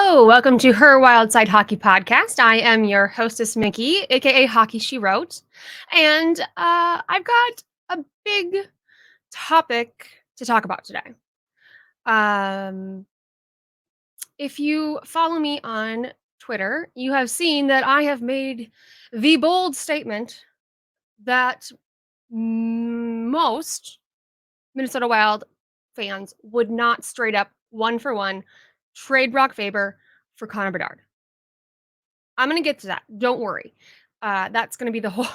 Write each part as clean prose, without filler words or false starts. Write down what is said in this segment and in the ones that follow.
Hello, welcome to Her Wild Side Hockey Podcast. I am your hostess, Mickey, aka Hockey She Wrote, and I've got a big topic to talk about today. Um, if you follow me on Twitter, you have seen that I have made the bold statement that most Minnesota Wild fans would not straight up one for one trade Brock Faber for Connor Bedard. I'm gonna get to that. Don't worry. That's gonna be the whole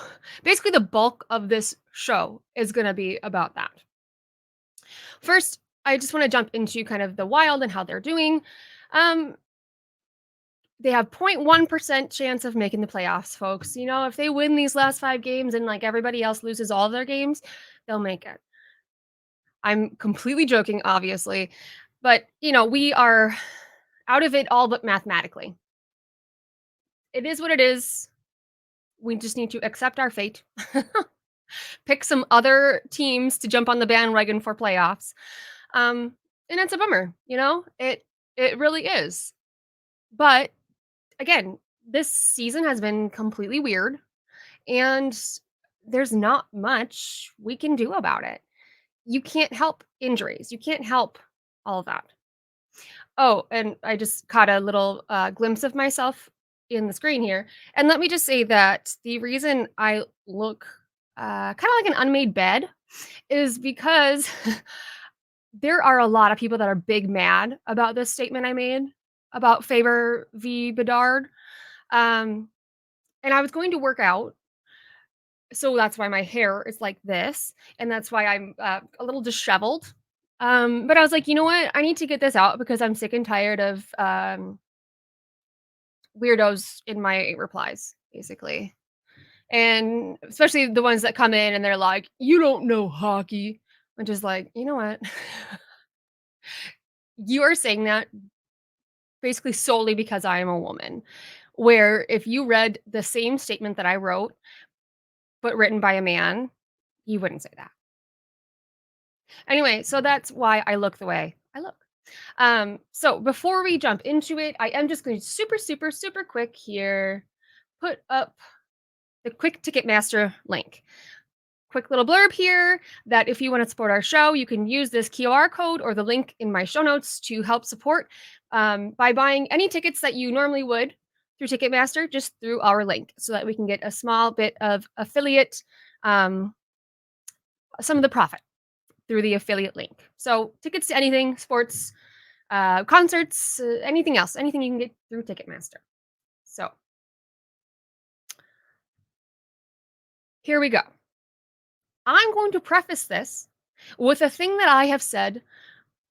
basically the bulk of this show is gonna be about that. First, I just want to jump into kind of the Wild and how they're doing. Um, they have 0.1% chance of making the playoffs, folks. You know, if they win these last 5 games and like everybody else loses all of their games, they'll make it. I'm completely joking, obviously, but we are out of it all but mathematically. It is what it is. We just need to accept our fate. Pick some other teams to jump on the bandwagon for playoffs. And it's a bummer, it really is. But again, this season has been completely weird and there's not much we can do about it. You can't help injuries. You can't help all of that. Oh, and I just caught a little glimpse of myself in the screen here. And let me just say that the reason I look kind of like an unmade bed is because there are a lot of people that are big mad about this statement I made about Faber v. Bedard. Um, and I was going to work out. So that's why my hair is like this. And that's why I'm a little disheveled. But I was like, you know what? I need to get this out because I'm sick and tired of weirdos in my replies, basically. And especially the ones that come in and they're like, you don't know hockey. Which is like, you know what? You are saying that basically solely because I am a woman. Where if you read the same statement that I wrote, but written by a man, you wouldn't say that. Anyway, so that's why I look the way I look. So before we jump into it, I am just going to super, super, super quick here put up the quick Ticketmaster link. Quick little blurb here that if you want to support our show, you can use this QR code or the link in my show notes to help support by buying any tickets that you normally would through Ticketmaster, just through our link, so that we can get a small bit of affiliate, some of the profit through the affiliate link. So tickets to anything, sports, concerts, anything else, anything you can get through Ticketmaster. So here we go. I'm going to preface this with a thing that I have said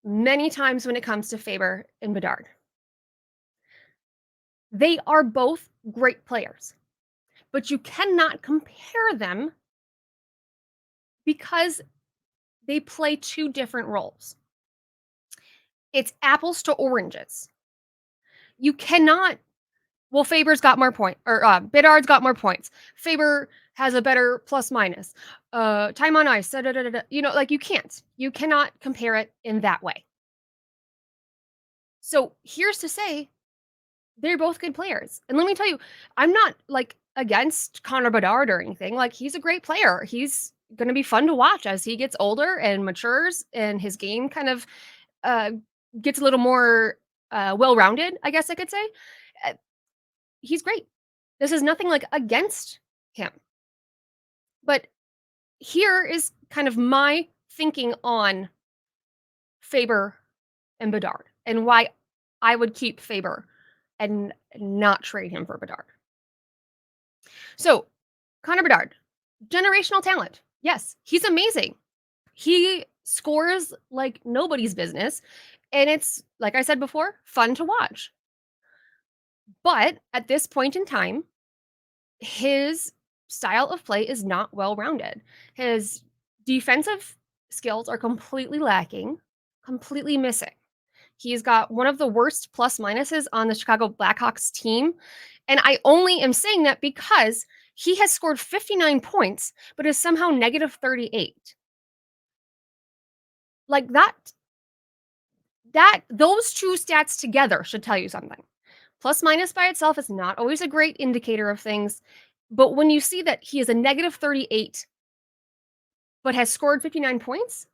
many times when it comes to Faber and Bedard. They are both great players, but you cannot compare them because they play two different roles. It's apples to oranges. You cannot. Well, Faber's got more points, or Bedard's got more points. Faber has a better plus minus. Time on ice. Da, da, da, da. Like you can't. You cannot compare it in that way. So here's to say they're both good players. And let me tell you, I'm not like against Connor Bedard or anything. Like he's a great player. He's going to be fun to watch as he gets older and matures and his game kind of uh, gets a little more well-rounded, I guess I could say. Uh, he's great. This is nothing like against him. But here is kind of my thinking on Faber and Bedard and why I would keep Faber and not trade him for Bedard. So, Connor Bedard, generational talent. Yes, he's amazing. He scores like nobody's business. And it's, like I said before, fun to watch. But at this point in time, his style of play is not well rounded. His defensive skills are completely lacking, completely missing. He's got one of the worst plus minuses on the Chicago Blackhawks team. And I only am saying that because he has scored 59 points, but is somehow negative 38. Like that, those two stats together should tell you something. Plus minus by itself is not always a great indicator of things, but when you see that he is a negative 38 but has scored 59 points,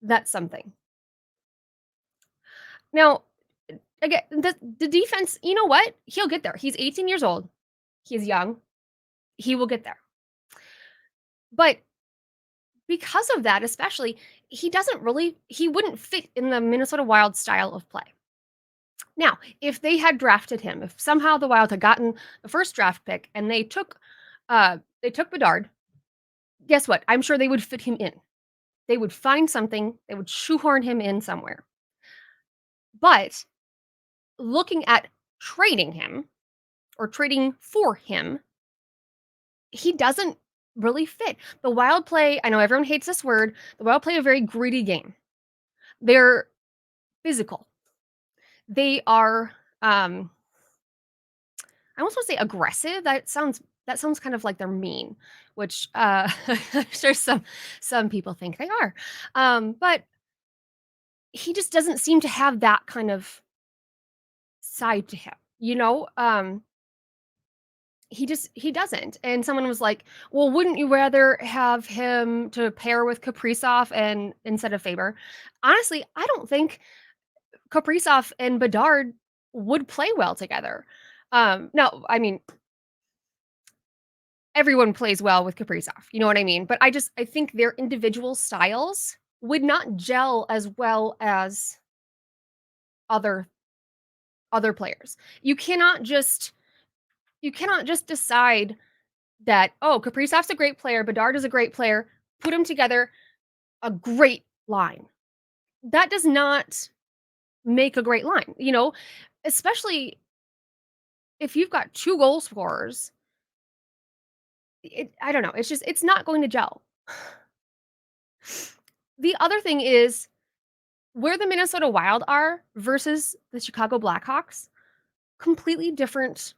that's something. Now, again, the defense, you know what? He'll get there. He's 18 years old. He's young. He will get there. But because of that, especially, he wouldn't fit in the Minnesota Wild style of play. Now, if they had drafted him, if somehow the Wild had gotten the first draft pick and they took Bedard, guess what? I'm sure they would fit him in. They would find something, they would shoehorn him in somewhere. But looking at trading him or trading for him, he doesn't really fit. The Wild play, I know everyone hates this word, the Wild play a very greedy game. They're physical. They are I almost want to say aggressive. That sounds kind of like they're mean, which I'm sure some people think they are. But he just doesn't seem to have that kind of side to him. He doesn't. And someone was like, "Well, wouldn't you rather have him to pair with Kaprizov and instead of Faber?" Honestly, I don't think Kaprizov and Bedard would play well together. Now, I mean, everyone plays well with Kaprizov, you know what I mean? But I think their individual styles would not gel as well as other other players. You cannot just decide that, "Oh, Kaprizov's a great player, Bedard is a great player, put them together, a great line." That does not make a great line, especially if you've got 2 goal scorers. I don't know, it's not going to gel. The other thing is where the Minnesota Wild are versus the Chicago Blackhawks, completely different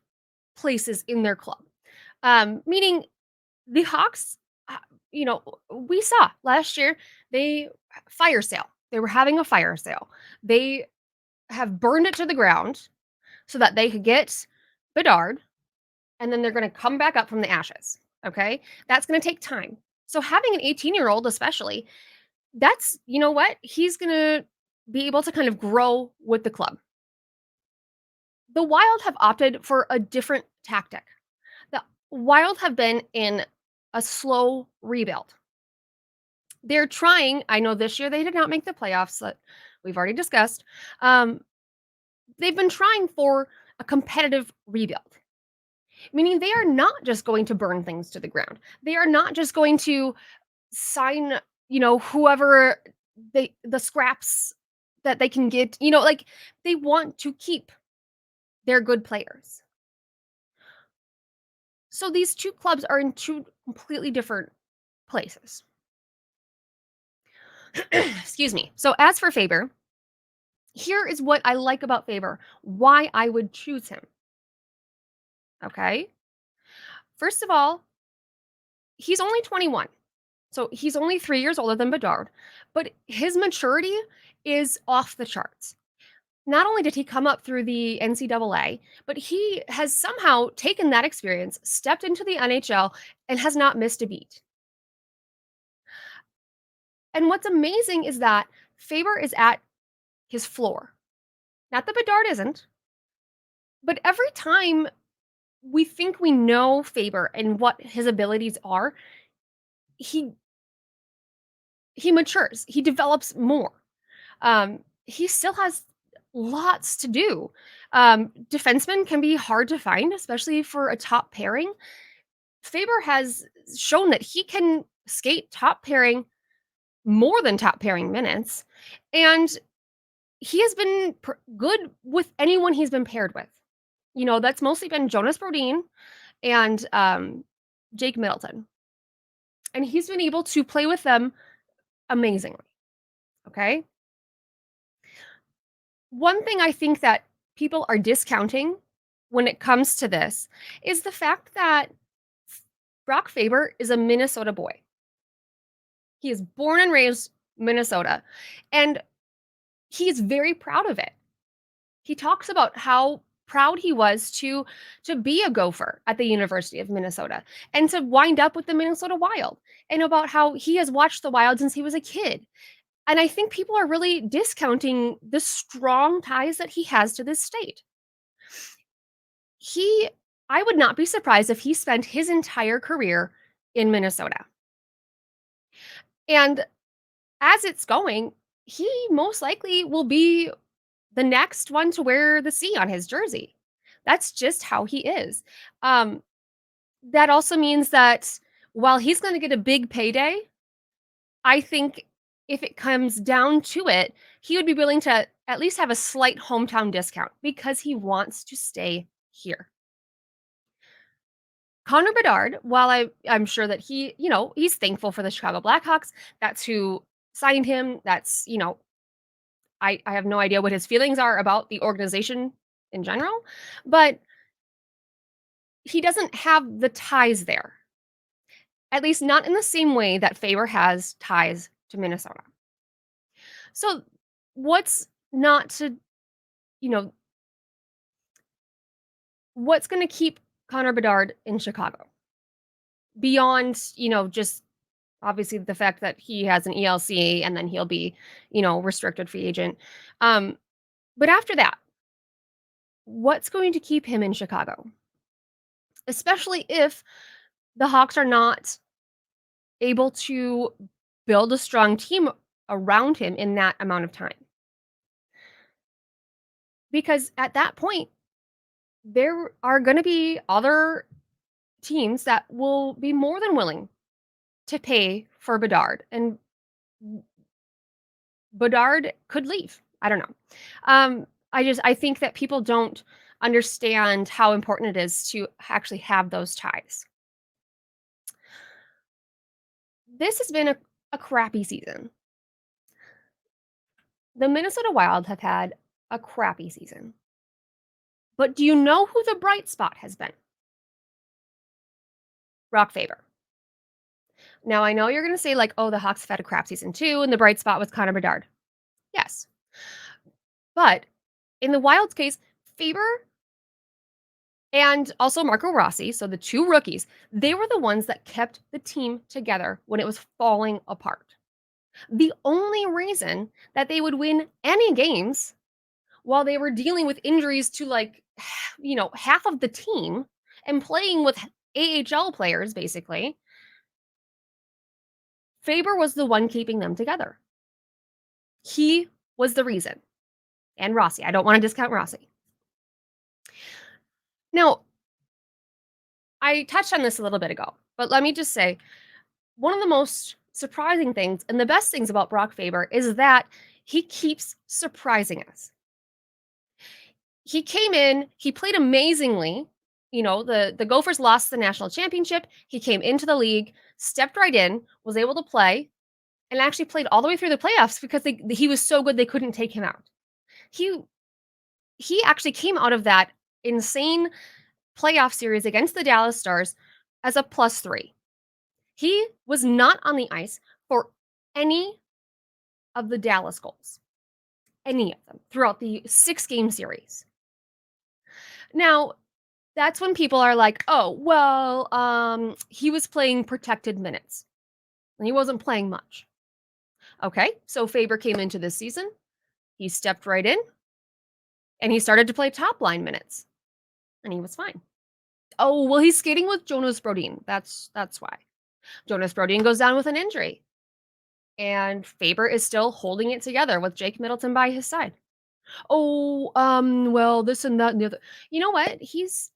places in their club. Meaning the Hawks, uh, we saw last year they fire sale. They were having a fire sale. They have burned it to the ground so that they could get Bedard, and then they're going to come back up from the ashes. Okay, that's going to take time. So having an 18-year-old, especially, that's you know what he's going to be able to kind of grow with the club. The Wild have opted for a different tactic. The Wild have been in a slow rebuild. They're trying, I know this year they did not make the playoffs that we've already discussed. Um, they've been trying for a competitive rebuild, meaning they are not just going to burn things to the ground. They are not just going to sign, whoever the scraps that they can get, like they want to keep their good players. So these two clubs are in two completely different places. Excuse me. So as for Faber, here is what I like about Faber, why I would choose him. Okay. First of all, he's only 21. So he's only 3 years older than Bedard, but his maturity is off the charts. Not only did he come up through the NCAA, but he has somehow taken that experience, stepped into the NHL, and has not missed a beat. And what's amazing is that Faber is at his floor. Not that Bedard isn't, but every time we think we know Faber and what his abilities are, he he matures. He develops more. He still has lots to do. Defensemen can be hard to find, especially for a top pairing. Faber has shown that he can skate top pairing more than top pairing minutes, and he has been good with anyone he's been paired with. That's mostly been Jonas Brodin and Jake Middleton, and he's been able to play with them amazingly. Okay. One thing I think that people are discounting when it comes to this is the fact that Brock Faber is a Minnesota boy. He is born and raised Minnesota, and he is very proud of it. He talks about how proud he was to be a Gopher at the University of Minnesota and to wind up with the Minnesota Wild, and about how he has watched the Wild since he was a kid. And I think people are really discounting the strong ties that he has to this state. He I would not be surprised if he spent his entire career in Minnesota. And as it's going, he most likely will be the next one to wear the C on his jersey. That's just how he is. Um, that also means that while he's gonna get a big payday, I think if it comes down to it, he would be willing to at least have a slight hometown discount because he wants to stay here. Connor Bedard, while I'm sure that he's thankful for the Chicago Blackhawks. That's who signed him. I have no idea what his feelings are about the organization in general, but he doesn't have the ties there. At least not in the same way that Faber has ties to Minnesota. So what's not to, you know, what's going to keep Connor Bedard in Chicago? Beyond, just obviously the fact that he has an ELC and then he'll be, restricted free agent. Um, but after that, what's going to keep him in Chicago? Especially if the Hawks are not able to build a strong team around him in that amount of time. Because at that point, there are going to be other teams that will be more than willing to pay for Bedard, and Bedard could leave. I don't know. I think that people don't understand how important it is to actually have those ties. This has been a crappy season. The Minnesota Wild have had a crappy season. But do you know who the bright spot has been? Brock Faber. Now, I know you're going to say, like, oh, the Hawks have had a crap season too, and the bright spot was Connor Bedard. Yes. But in the Wild's case, Faber and also Marco Rossi, so the two rookies, they were the ones that kept the team together when it was falling apart. The only reason that they would win any games while they were dealing with injuries to, like, half of the team and playing with AHL players, basically, Faber was the one keeping them together. He was the reason. And Rossi. I don't want to discount Rossi. Now, I touched on this a little bit ago, but let me just say, one of the most surprising things and the best things about Brock Faber is that he keeps surprising us. He came in, he played amazingly. The Gophers lost the national championship. He came into the league, stepped right in, was able to play, and actually played all the way through the playoffs because he was so good they couldn't take him out. He actually came out of that insane playoff series against the Dallas Stars as a +3. He was not on the ice for any of the Dallas goals, any of them, throughout the 6-game series. Now, that's when people are like, oh, well, he was playing protected minutes, and he wasn't playing much. Okay, so Faber came into this season, he stepped right in, and he started to play top line minutes, and he was fine. Oh, well, he's skating with Jonas Brodin. That's why. Jonas Brodin goes down with an injury, and Faber is still holding it together with Jake Middleton by his side. Oh, well, this and that and the other. You know what? He's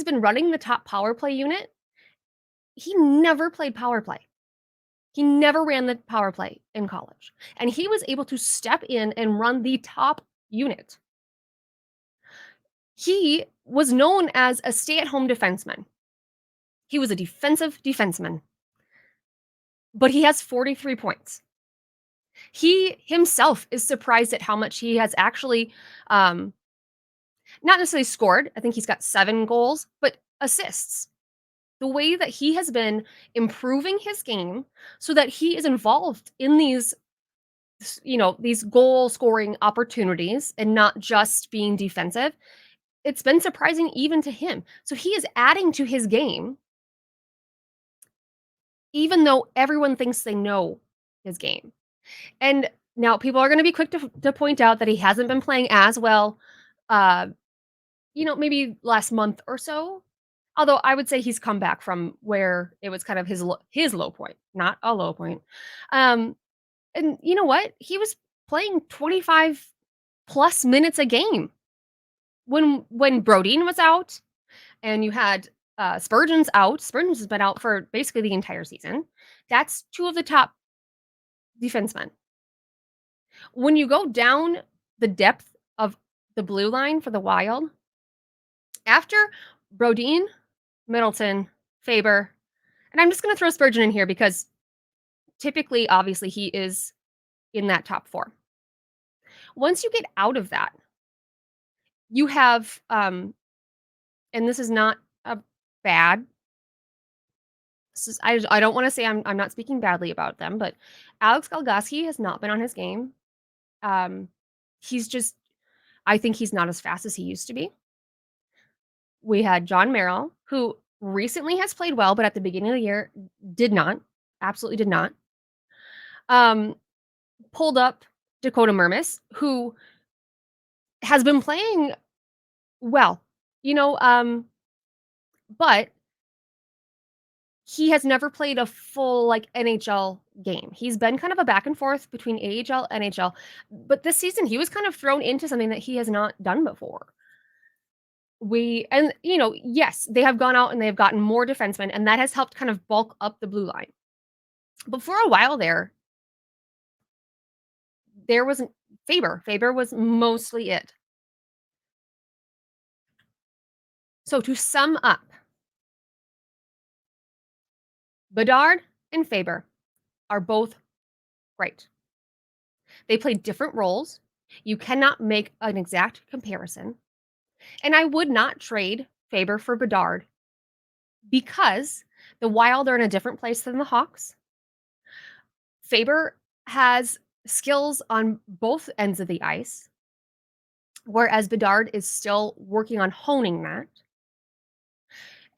been running the top power play unit. He never played power play. He never ran the power play in college, and he was able to step in and run the top unit. He was known as a stay-at-home defenseman. He was a defensive defenseman, but he has 43 points. He himself is surprised at how much he has actually, not necessarily scored. I think he's got 7 goals, but assists. The way that he has been improving his game so that he is involved in these these goal scoring opportunities and not just being defensive, it's been surprising even to him. So he is adding to his game, even though everyone thinks they know his game. And now people are going to be quick to point out that he hasn't been playing as well, uh, maybe last month or so. Although I would say he's come back from where it was kind of his low point, not a low point. Um, and you know what? He was playing 25 plus minutes a game when Brodeen was out, and you had Spurgeon's out. Spurgeon's has been out for basically the entire season. That's two of the top defensemen. When you go down the depth of the blue line for the Wild, after Brodeen, Middleton, Faber, and I'm just going to throw Spurgeon in here because typically, obviously, he is in that top four. Once you get out of that, you have, and this is not a bad. I don't want to say I'm not speaking badly about them, but Alex Galgowski has not been on his game. Um, he's just, I think he's not as fast as he used to be. We had John Merrill, who recently has played well, but at the beginning of the year did not, absolutely did not. Pulled up Dakota Mermis, who has been playing well, but he has never played a full like NHL game. He's been kind of a back and forth between AHL, NHL, but this season he was kind of thrown into something that he has not done before. Yes, they have gone out and they have gotten more defensemen, and that has helped kind of bulk up the blue line. But for a while there wasn't Faber. Faber was mostly it. So to sum up, Bedard and Faber are both great. They play different roles. You cannot make an exact comparison. And I would not trade Faber for Bedard because the Wild are in a different place than the Hawks. Faber has skills on both ends of the ice, whereas Bedard is still working on honing that.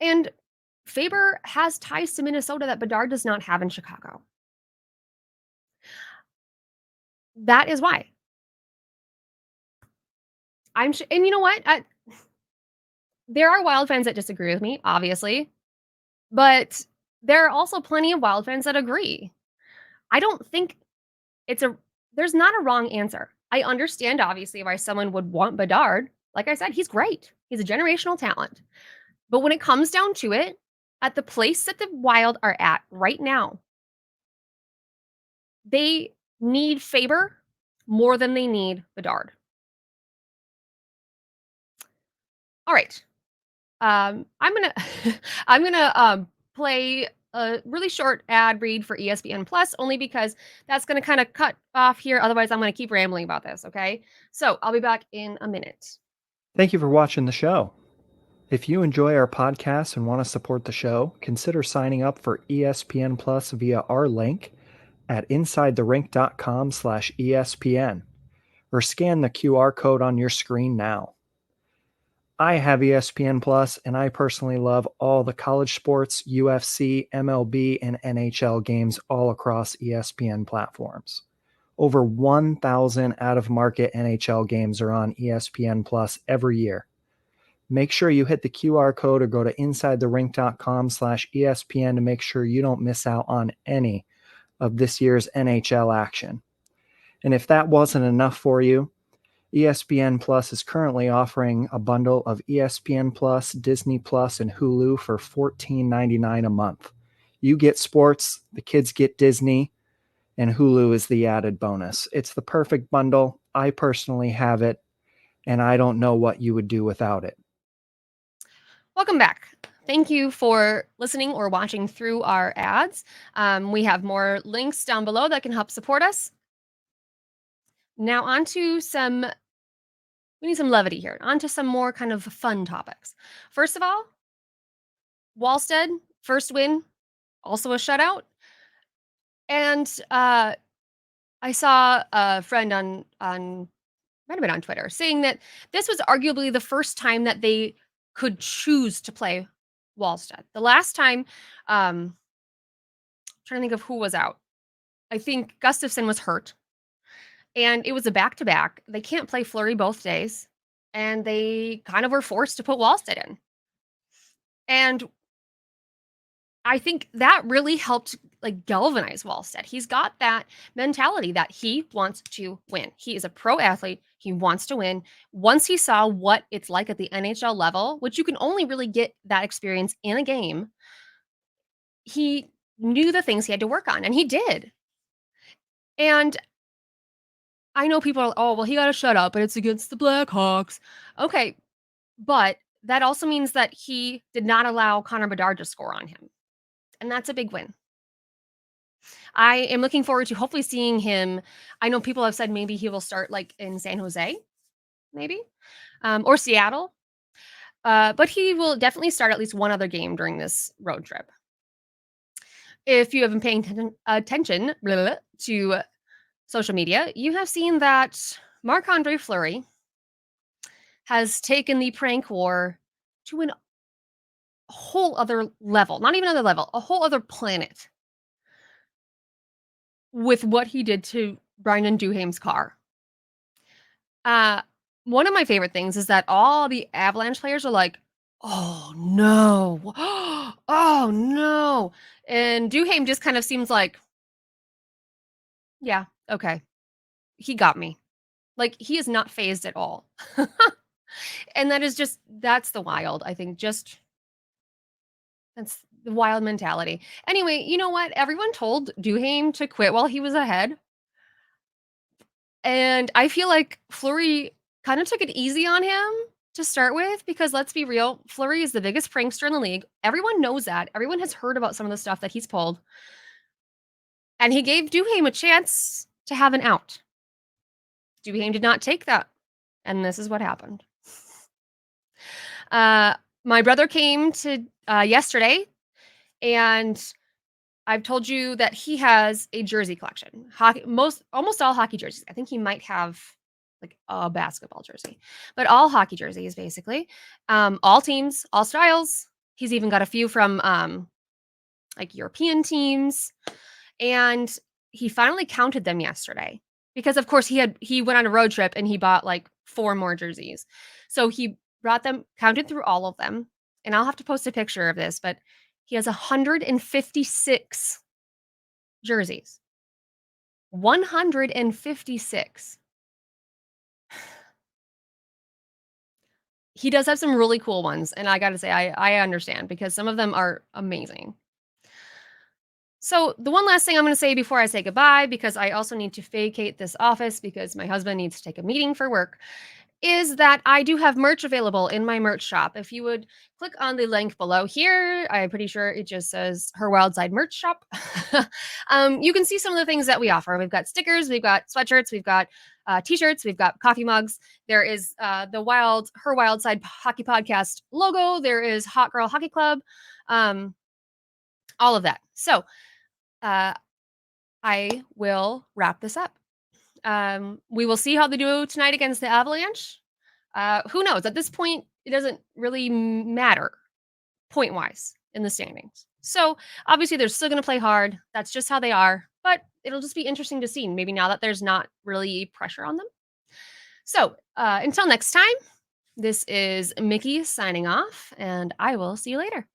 And Faber has ties to Minnesota that Bedard does not have in Chicago. That is why. And you know what? There are Wild fans that disagree with me, obviously, but there are also plenty of Wild fans that agree. I don't think there's not a wrong answer. I understand, obviously, why someone would want Bedard. Like I said, he's great. He's a generational talent. But when it comes down to it, at the place that the Wild are at right now, they need Faber more than they need Bedard. All right. I'm gonna I'm gonna play a really short ad read for ESPN Plus, only because that's gonna kind of cut off here. Otherwise, I'm gonna keep rambling about this. Okay. So I'll be back in a minute. Thank you for watching the show. If you enjoy our podcast and want to support the show, consider signing up for ESPN Plus via our link at insidetherink.com/ESPN or scan the QR code on your screen now. I have ESPN Plus, and I personally love all the college sports, UFC, MLB, and NHL games all across ESPN platforms. Over 1,000 out-of-market NHL games are on ESPN Plus every year. Make sure you hit the QR code or go to insidetherink.com/ESPN to make sure you don't miss out on any of this year's NHL action. And if that wasn't enough for you, ESPN Plus is currently offering a bundle of ESPN Plus, Disney Plus, and Hulu for $14.99 a month. You get sports, the kids get Disney, and Hulu is the added bonus. It's the perfect bundle. I personally have it, and I don't know what you would do without it. Welcome back. Thank you for listening or watching through our ads. We have more links down below that can help support us. Now on to we need some levity here. On to some more kind of fun topics. First of all, Wallstead, first win, also a shutout. And I saw a friend on might have been on Twitter saying that this was arguably the first time that they could choose to play Wallstead. The last time, trying to think of who was out. I think Gustafson was hurt, and it was a back to back. They can't play Fleury both days, and they kind of were forced to put Wallstead in. And I think that really helped like galvanize Wallstead. He's got that mentality that he wants to win. He is a pro athlete. He wants to win. Once he saw what it's like at the NHL level, which you can only really get that experience in a game, he knew the things he had to work on, and he did. And I know people are, oh, well, he got to shut up, but it's against the Blackhawks. Okay. But that also means that he did not allow Connor Bedard to score on him. And that's a big win. I am looking forward to hopefully seeing him. I know people have said maybe he will start like in San Jose, maybe, or Seattle. But he will definitely start at least one other game during this road trip. If you have been paying attention to social media, you have seen that Marc-Andre Fleury has taken the prank war to a whole other level, not even another level, a whole other planet with what he did to Brandon Duhaim's car. Uh, one of my favorite things is that all the Avalanche players are like, "Oh, no. Oh, no." And Duhaime just kind of seems like, "Yeah, okay. He got me." Like, he is not phased at all. And that is just that's the wild, I think, just that's the wild mentality. Anyway, you know what? Everyone told Duhaime to quit while he was ahead. And I feel like Fleury kinda took it easy on him to start with because let's be real, Fleury is the biggest prankster in the league. Everyone knows that. Everyone has heard about some of the stuff that he's pulled. And he gave Duhaime a chance to have an out. Duhaime did not take that, and this is what happened. Uh, my brother came to yesterday, and I've told you that he has a jersey collection. Hockey, almost all hockey jerseys. I think he might have like a basketball jersey, but all hockey jerseys basically. All teams, all styles. He's even got a few from like European teams, and he finally counted them yesterday because of course he went on a road trip and he bought like 4 more jerseys. So he brought them, counted through all of them, and I'll have to post a picture of this, but he has 156 jerseys. 156. He does have some really cool ones, and I gotta say, I understand because some of them are amazing. So, the one last thing I'm gonna say before I say goodbye, because I also need to vacate this office because my husband needs to take a meeting for work, is that I do have merch available in my merch shop. If you would click on the link below here, I'm pretty sure it just says Her Wild Side Merch Shop. You can see some of the things that we offer. We've got stickers, we've got sweatshirts, we've got t-shirts, we've got coffee mugs. There is the Her Wild Side Hockey Podcast logo. There is Hot Girl Hockey Club, all of that. So uh, I will wrap this up. We will see how they do tonight against the Avalanche. Who knows? At this point, it doesn't really matter point wise in the standings. So obviously, they're still going to play hard. That's just how they are. But it'll just be interesting to see. Maybe now that there's not really pressure on them. So until next time, this is Mickey signing off, and I will see you later.